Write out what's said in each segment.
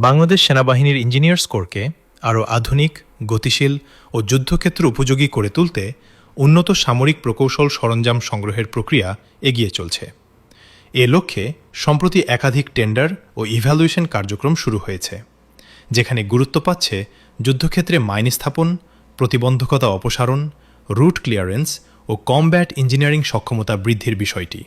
বাংলাদেশ সেনাবাহিনীর ইঞ্জিনিয়ার্স কোরকে আরও আধুনিক, গতিশীল ও যুদ্ধক্ষেত্র উপযোগী করে তুলতে উন্নত সামরিক প্রকৌশল সরঞ্জাম সংগ্রহের প্রক্রিয়া এগিয়ে চলছে। এ লক্ষ্যে সম্প্রতি একাধিক টেন্ডার ও ইভ্যালুয়েশন কার্যক্রম শুরু হয়েছে, যেখানে গুরুত্ব পাচ্ছে যুদ্ধক্ষেত্রে মাইন স্থাপন, প্রতিবন্ধকতা অপসারণ, রুট ক্লিয়ারেন্স ও কমব্যাট ইঞ্জিনিয়ারিং সক্ষমতা বৃদ্ধির বিষয়টি।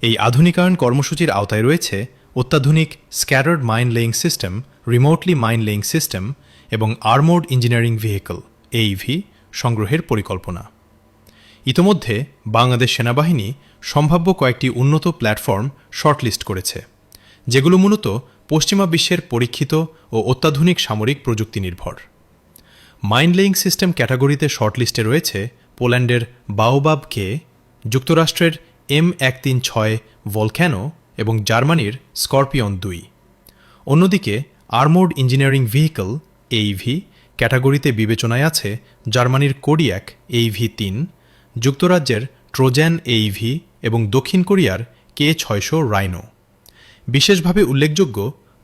এই আধুনিকায়ন কর্মসূচির আওতায় রয়েছে অত্যাধুনিক scattered mine laying system, remotely mine laying system এবং আর্মোর্ড ইঞ্জিনিয়ারিং ভেহিকল এইভি সংগ্রহের পরিকল্পনা। ইতোমধ্যে বাংলাদেশ সেনাবাহিনী সম্ভাব্য কয়েকটি উন্নত প্ল্যাটফর্ম শর্টলিস্ট করেছে, যেগুলো মূলত পশ্চিমা বিশ্বের পরীক্ষিত ও অত্যাধুনিক সামরিক প্রযুক্তি নির্ভর। মাইন লেইং সিস্টেম ক্যাটাগরিতে শর্টলিস্টে রয়েছে পোল্যান্ডের বাওবাব কে, যুক্তরাষ্ট্রের M136 ভলক্যানো এবং জার্মানির স্করপিয়ন 2। অন্যদিকে আর্মোর্ড ইঞ্জিনিয়ারিং ভেহিকল এইভি ক্যাটাগরিতে বিবেচনায় আছে জার্মানির কোডিয়াক এইভি-3, যুক্তরাজ্যের ট্রোজ্যান এইভি এবং দক্ষিণ কোরিয়ার K600 রাইনো। বিশেষভাবে উল্লেখযোগ্য,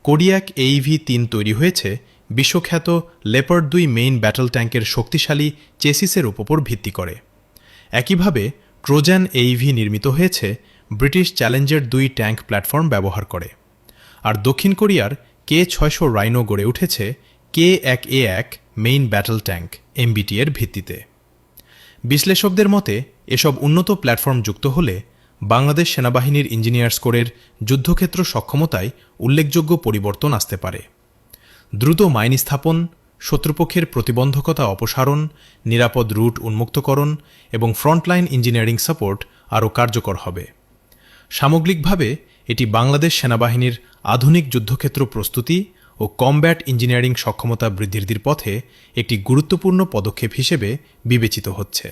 কোডিয়াক এইভি-3 তৈরি হয়েছে বিশ্বখ্যাত লেপার্ড 2 মেইন ব্যাটল ট্যাঙ্কের শক্তিশালী চেসিসের উপর ভিত্তি করে। একইভাবে ট্রোজ্যান এইভি নির্মিত হয়েছে ব্রিটিশ চ্যালেঞ্জার 2 ট্যাঙ্ক প্ল্যাটফর্ম ব্যবহার করে, আর দক্ষিণ কোরিয়ার K600 রাইনো গড়ে উঠেছে K1A1 main battle tank MBT এর ভিত্তিতে। বিশ্লেষকদের মতে এসব উন্নত প্ল্যাটফর্ম যুক্ত হলে বাংলাদেশ সেনাবাহিনীর ইঞ্জিনিয়ার্স কোরের যুদ্ধক্ষেত্র সক্ষমতায় উল্লেখযোগ্য পরিবর্তন আসতে পারে। দ্রুত মাইন স্থাপন, শত্রুপক্ষের প্রতিবন্ধকতা অপসারণ, নিরাপদ রুট উন্মুক্তকরণ এবং ফ্রন্টলাইন ইঞ্জিনিয়ারিং সাপোর্ট আরও কার্যকর হবে। সামগ্রিকভাবে এটি বাংলাদেশ সেনাবাহিনীর আধুনিক যুদ্ধক্ষেত্র প্রস্তুতি ও কমব্যাট ইঞ্জিনিয়ারিং সক্ষমতা বৃদ্ধির পথে একটি গুরুত্বপূর্ণ পদক্ষেপ হিসেবে বিবেচিত হচ্ছে।